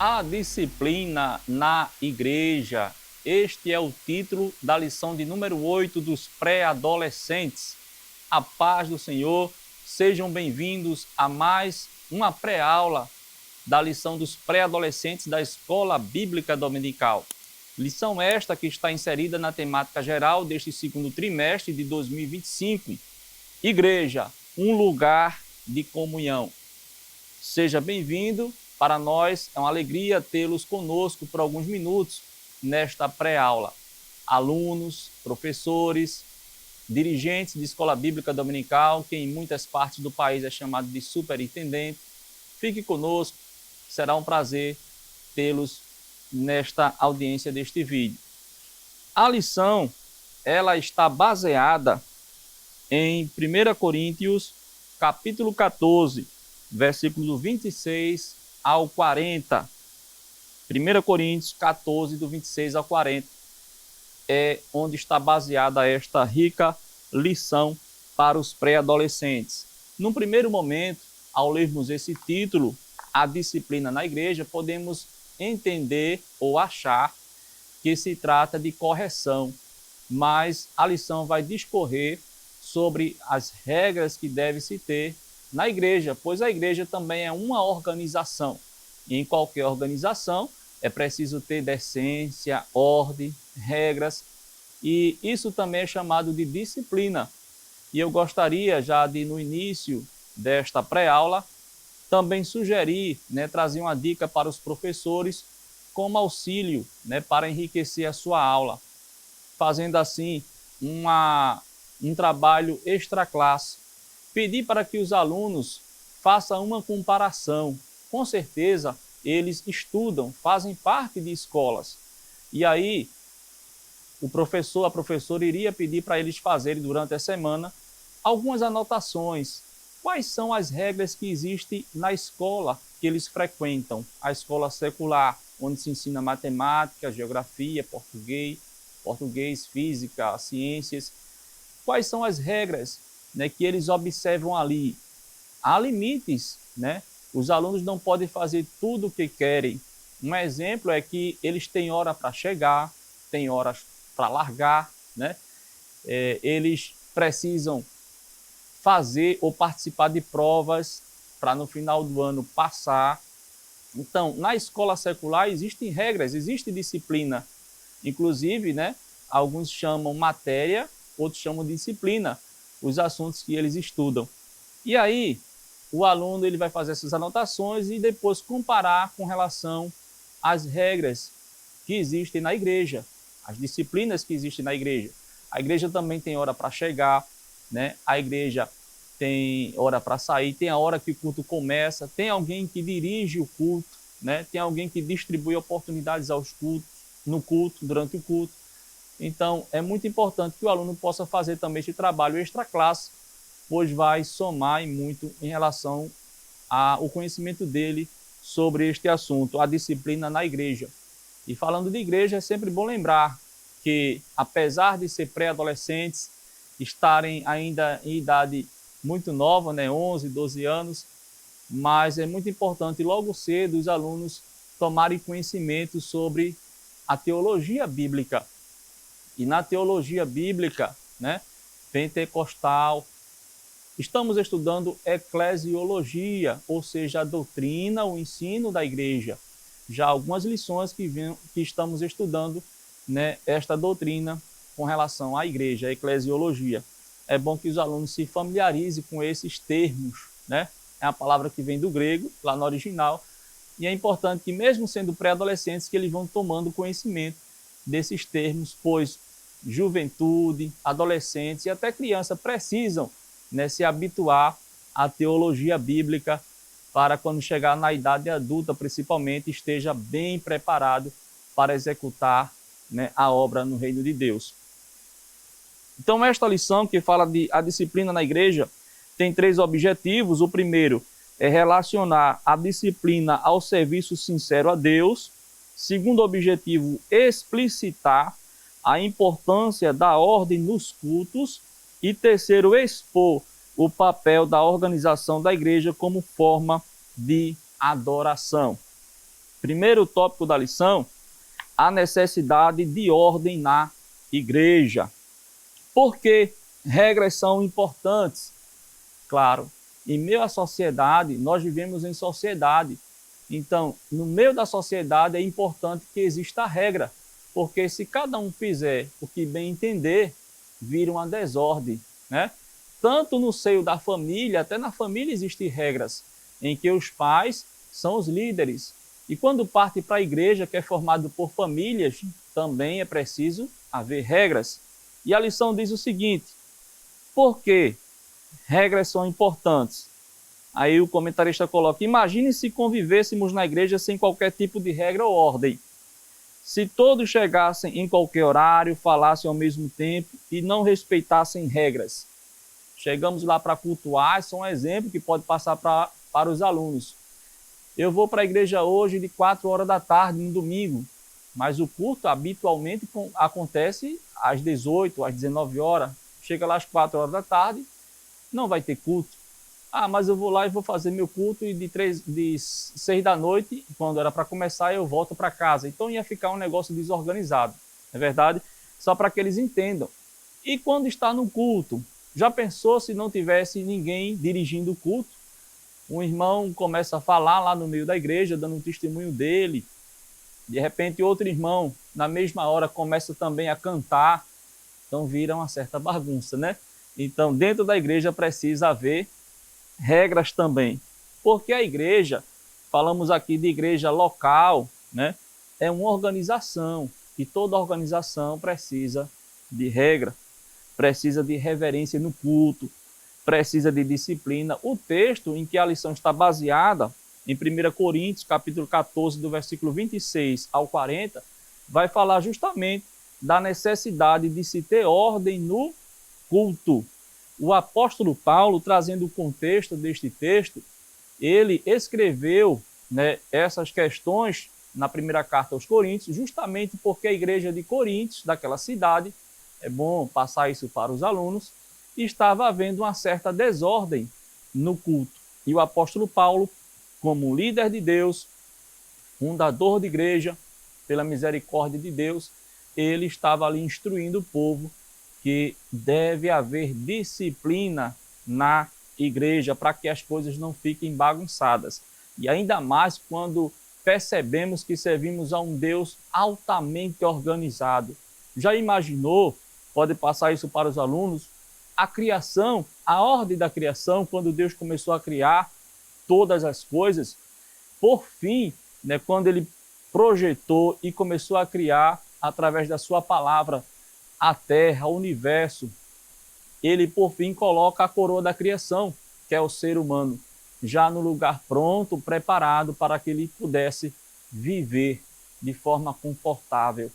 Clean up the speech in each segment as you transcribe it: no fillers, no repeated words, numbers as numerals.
A disciplina na igreja. Este é o título da lição de número 8 dos pré-adolescentes. A paz do Senhor, sejam bem-vindos a mais uma pré-aula da lição dos pré-adolescentes da Escola Bíblica Dominical. Lição esta que está inserida na temática geral deste segundo trimestre de 2025. Igreja, um lugar de comunhão. Seja bem-vindo. Para nós é uma alegria tê-los conosco por alguns minutos nesta pré-aula. Alunos, professores, dirigentes de escola bíblica dominical, que em muitas partes do país é chamado de superintendente, fique conosco, será um prazer tê-los nesta audiência deste vídeo. A lição, ela está baseada em 1 Coríntios, capítulo 14, versículo 26 ao 40. 1 Coríntios 14, do 26 ao 40, é onde está baseada esta rica lição para os pré-adolescentes. Num primeiro momento, ao lermos esse título, a disciplina na igreja, podemos entender ou achar que se trata de correção, mas a lição vai discorrer sobre as regras que deve-se ter na igreja, pois a igreja também é uma organização. E em qualquer organização é preciso ter decência, ordem, regras, e isso também é chamado de disciplina. E eu gostaria já de, no início desta pré-aula, também sugerir, trazer uma dica para os professores como auxílio, para enriquecer a sua aula, fazendo assim um trabalho extra classe. Pedir para que os alunos façam uma comparação. Com certeza, eles estudam, fazem parte de escolas. E aí, o professor, a professora iria pedir para eles fazerem durante a semana algumas anotações. Quais são as regras que existem na escola que eles frequentam? A escola secular, onde se ensina matemática, geografia, português, física, ciências. Quais são as regras que eles observam ali? Há limites, Os alunos não podem fazer tudo o que querem. Um exemplo é que eles têm hora para chegar, têm horas para largar, Eles precisam fazer ou participar de provas para no final do ano passar. Então, na escola secular existem regras, existe disciplina. Inclusive, alguns chamam matéria, outros chamam disciplina, os assuntos que eles estudam. E aí, o aluno ele vai fazer essas anotações e depois comparar com relação às regras que existem na igreja, as disciplinas que existem na igreja. A igreja também tem hora para chegar, A igreja tem hora para sair, tem a hora que o culto começa, tem alguém que dirige o culto, Tem alguém que distribui oportunidades aos cultos, no culto, durante o culto. Então, é muito importante que o aluno possa fazer também esse trabalho extra classe, pois vai somar muito em relação ao conhecimento dele sobre este assunto, a disciplina na igreja. E falando de igreja, é sempre bom lembrar que, apesar de ser pré-adolescentes, estarem ainda em idade muito nova, 11, 12 anos, mas é muito importante logo cedo os alunos tomarem conhecimento sobre a teologia bíblica. E na teologia bíblica, pentecostal, estamos estudando eclesiologia, ou seja, a doutrina, o ensino da igreja. Já algumas lições que estamos estudando, esta doutrina com relação à igreja, a eclesiologia. É bom que os alunos se familiarizem com esses termos, É a palavra que vem do grego, lá no original, e é importante que, mesmo sendo pré-adolescentes, que eles vão tomando conhecimento desses termos, pois juventude, adolescentes e até criança precisam se habituar à teologia bíblica para, quando chegar na idade adulta, principalmente, esteja bem preparado para executar a obra no reino de Deus. Então, esta lição que fala de a disciplina na igreja tem 3 objetivos. O primeiro é relacionar a disciplina ao serviço sincero a Deus. Segundo objetivo, explicitar a importância da ordem nos cultos. E terceiro, expor o papel da organização da igreja como forma de adoração. Primeiro tópico da lição, a necessidade de ordem na igreja. Por que regras são importantes? Claro, em meio à sociedade, nós vivemos em sociedade. Então, no meio da sociedade é importante que exista regra, porque se cada um fizer o que bem entender, vira uma desordem, né? Tanto no seio da família, até na família existem regras, em que os pais são os líderes. E quando parte para a igreja, que é formado por famílias, também é preciso haver regras. E a lição diz o seguinte: por que regras são importantes? Aí o comentarista coloca: imagine se convivêssemos na igreja sem qualquer tipo de regra ou ordem. Se todos chegassem em qualquer horário, falassem ao mesmo tempo e não respeitassem regras. Chegamos lá para cultuar, isso é um exemplo que pode passar para os alunos. Eu vou para a igreja hoje de 4 horas da tarde, no domingo, mas o culto habitualmente acontece às 18, às 19 horas. Chega lá às 4 horas da tarde, não vai ter culto. Ah, mas eu vou lá e vou fazer meu culto e de 6 da noite, quando era para começar, eu volto para casa. Então ia ficar um negócio desorganizado, é verdade? Só para que eles entendam. E quando está no culto, já pensou se não tivesse ninguém dirigindo o culto? Um irmão começa a falar lá no meio da igreja, dando um testemunho dele. De repente, outro irmão, na mesma hora, começa também a cantar. Então, vira uma certa bagunça, né? Então, dentro da igreja precisa haver regras também. Porque a igreja, falamos aqui de igreja local, né? É uma organização. E toda organização precisa de regra, precisa de reverência no culto, precisa de disciplina. O texto em que a lição está baseada, em 1 Coríntios, capítulo 14, do versículo 26 ao 40, vai falar justamente da necessidade de se ter ordem no culto. O apóstolo Paulo, trazendo o contexto deste texto, ele escreveu, né, essas questões na primeira carta aos Coríntios, justamente porque a igreja de Coríntios, daquela cidade, é bom passar isso para os alunos, estava havendo uma certa desordem no culto. E o apóstolo Paulo, como líder de Deus, fundador de igreja, pela misericórdia de Deus, ele estava ali instruindo o povo que deve haver disciplina na igreja para que as coisas não fiquem bagunçadas. E ainda mais quando percebemos que servimos a um Deus altamente organizado. Já imaginou, pode passar isso para os alunos, a criação, a ordem da criação, quando Deus começou a criar todas as coisas, por fim, né, quando ele projetou e começou a criar, através da sua palavra, a terra, o universo, ele por fim coloca a coroa da criação, que é o ser humano, já no lugar pronto, preparado para que ele pudesse viver de forma confortável.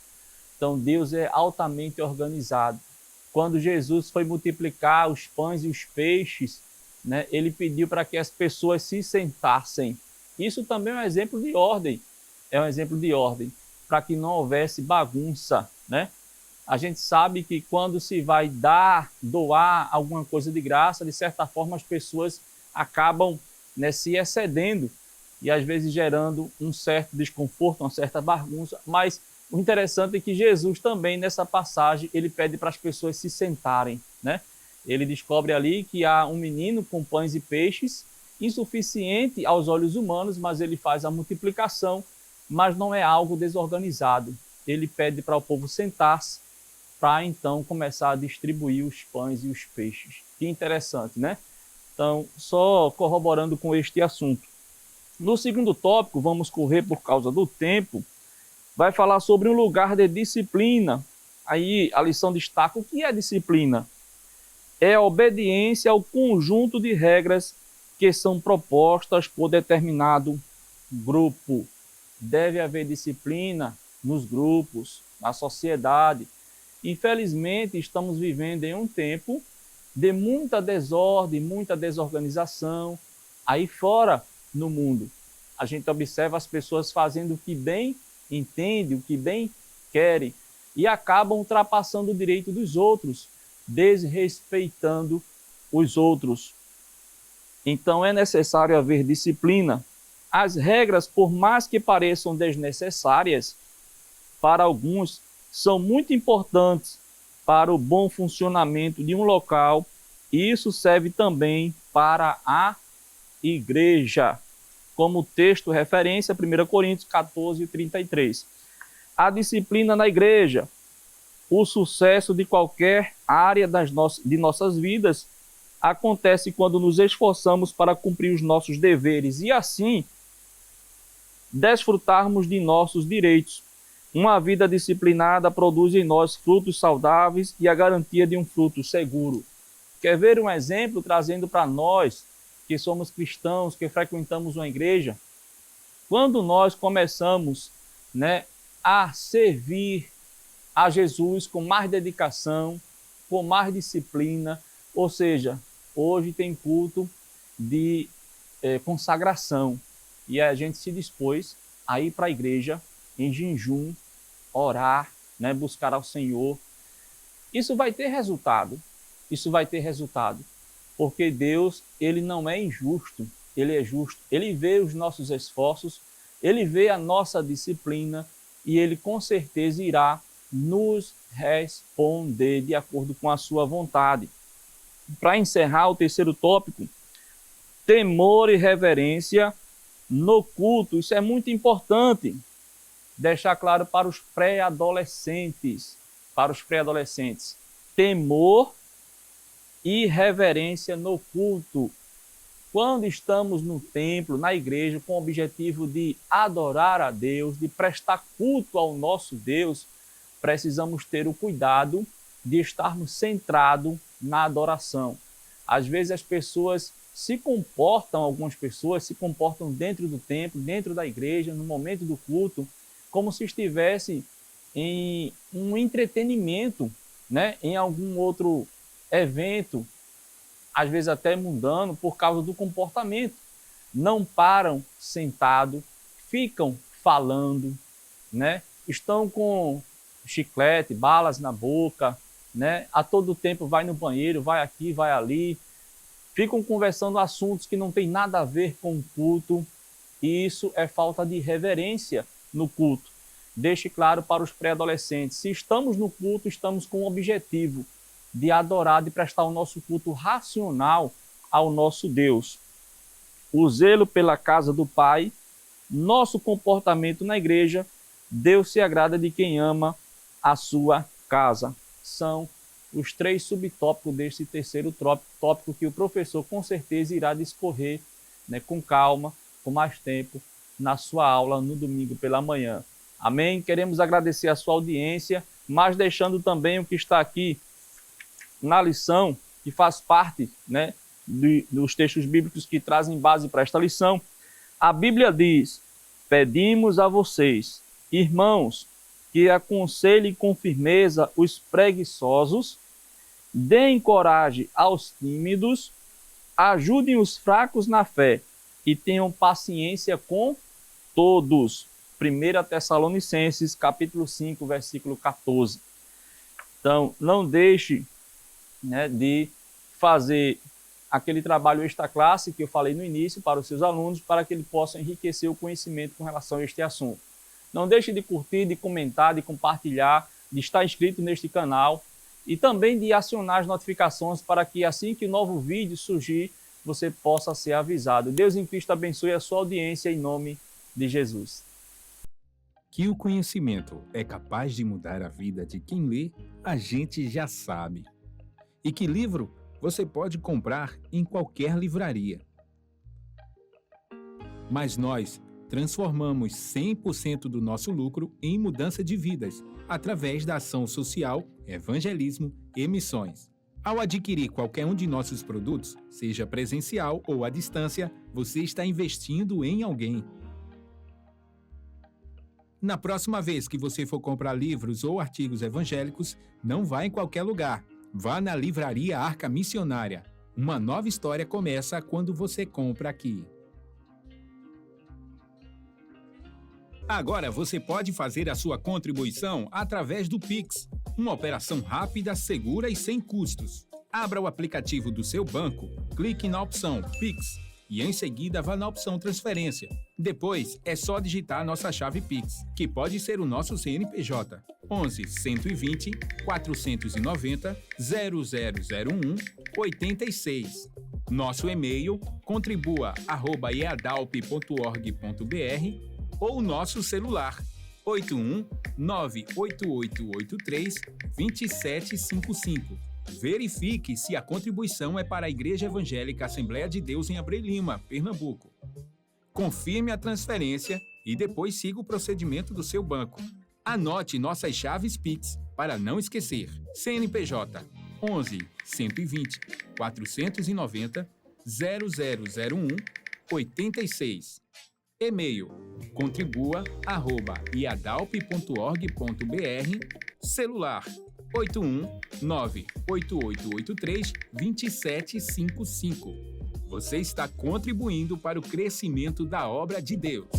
Então Deus é altamente organizado. Quando Jesus foi multiplicar os pães e os peixes, né, ele pediu para que as pessoas se sentassem. Isso também é um exemplo de ordem. É um exemplo de ordem, para que não houvesse bagunça, né? A gente sabe que quando se vai doar alguma coisa de graça, de certa forma as pessoas acabam, né, se excedendo e às vezes gerando um certo desconforto, uma certa bagunça, mas o interessante é que Jesus também, nessa passagem, ele pede para as pessoas se sentarem, né? Ele descobre ali que há um menino com pães e peixes, insuficiente aos olhos humanos, mas ele faz a multiplicação, mas não é algo desorganizado. Ele pede para o povo sentar-se, para então começar a distribuir os pães e os peixes. Que interessante, né? Então, só corroborando com este assunto. No segundo tópico, vamos correr por causa do tempo, vai falar sobre um lugar de disciplina. Aí a lição destaca o que é disciplina. É a obediência ao conjunto de regras que são propostas por determinado grupo. Deve haver disciplina nos grupos, na sociedade. Infelizmente, estamos vivendo em um tempo de muita desordem, muita desorganização. Aí fora, no mundo, a gente observa as pessoas fazendo o que bem entendem, o que bem querem, e acabam ultrapassando o direito dos outros, desrespeitando os outros. Então é necessário haver disciplina. As regras, por mais que pareçam desnecessárias, para alguns, são muito importantes para o bom funcionamento de um local, e isso serve também para a igreja. Como texto referência, 1 Coríntios 14, 33. A disciplina na igreja. O sucesso de qualquer área de nossas vidas acontece quando nos esforçamos para cumprir os nossos deveres e assim desfrutarmos de nossos direitos. Uma vida disciplinada produz em nós frutos saudáveis e a garantia de um fruto seguro. Quer ver um exemplo trazendo para nós, que somos cristãos, que frequentamos uma igreja? Quando nós começamos, a servir a Jesus com mais dedicação, com mais disciplina, ou seja, hoje tem culto de consagração e a gente se dispôs a ir para a igreja em jejum, orar, buscar ao Senhor. Isso vai ter resultado, porque Deus, ele não é injusto, ele é justo, ele vê os nossos esforços, ele vê a nossa disciplina e ele com certeza irá nos responder de acordo com a sua vontade. Para encerrar o terceiro tópico, temor e reverência no culto. Isso é muito importante deixar claro para os pré-adolescentes. Temor e reverência no culto. Quando estamos no templo, na igreja, com o objetivo de adorar a Deus, de prestar culto ao nosso Deus, precisamos ter o cuidado de estarmos centrados na adoração. Às vezes algumas pessoas se comportam dentro do templo, dentro da igreja, no momento do culto, como se estivesse em um entretenimento, em algum outro evento, às vezes até mundano, por causa do comportamento. Não param sentado, ficam falando, estão com chiclete, balas na boca, a todo tempo vai no banheiro, vai aqui, vai ali, ficam conversando assuntos que não tem nada a ver com o culto, e isso é falta de reverência no culto. Deixe claro para os pré-adolescentes, se estamos no culto, estamos com o objetivo de adorar, de prestar o nosso culto racional ao nosso Deus. O zelo pela casa do Pai, nosso comportamento na igreja, Deus se agrada de quem ama a sua casa. São os 3 subtópicos deste terceiro tópico que o professor com certeza irá discorrer com calma, com mais tempo, na sua aula no domingo pela manhã. Amém? Queremos agradecer a sua audiência, mas deixando também o que está aqui na lição, que faz parte dos textos bíblicos que trazem base para esta lição. A Bíblia diz: pedimos a vocês, irmãos, que aconselhem com firmeza os preguiçosos, deem coragem aos tímidos, ajudem os fracos na fé e tenham paciência com todos. 1 Tessalonicenses, capítulo 5, versículo 14. Então, não deixe de fazer aquele trabalho extra-classe que eu falei no início para os seus alunos, para que eles possam enriquecer o conhecimento com relação a este assunto. Não deixe de curtir, de comentar, de compartilhar, de estar inscrito neste canal e também de acionar as notificações para que assim que o novo vídeo surgir, você possa ser avisado. Deus em Cristo abençoe a sua audiência em nome de Jesus. Que o conhecimento é capaz de mudar a vida de quem lê, a gente já sabe. E que livro você pode comprar em qualquer livraria. Mas nós transformamos 100% do nosso lucro em mudança de vidas, através da ação social, evangelismo e missões. Ao adquirir qualquer um de nossos produtos, seja presencial ou à distância, você está investindo em alguém. Na próxima vez que você for comprar livros ou artigos evangélicos, não vá em qualquer lugar. Vá na Livraria Arca Missionária. Uma nova história começa quando você compra aqui. Agora você pode fazer a sua contribuição através do Pix, uma operação rápida, segura e sem custos. Abra o aplicativo do seu banco, clique na opção Pix e em seguida vá na opção Transferência. Depois, é só digitar nossa chave Pix, que pode ser o nosso CNPJ, 11 120 490 0001 86. Nosso e-mail, contribua@eadalp.org.br ou nosso celular, 81 98883 2755. Verifique se a contribuição é para a Igreja Evangélica Assembleia de Deus em Abreu Lima, Pernambuco. Confirme a transferência e depois siga o procedimento do seu banco. Anote nossas chaves Pix para não esquecer. CNPJ 11 120 490 0001 86. E-mail contribua@iadalp.org.br. Celular 81 98883 2755. Você está contribuindo para o crescimento da obra de Deus.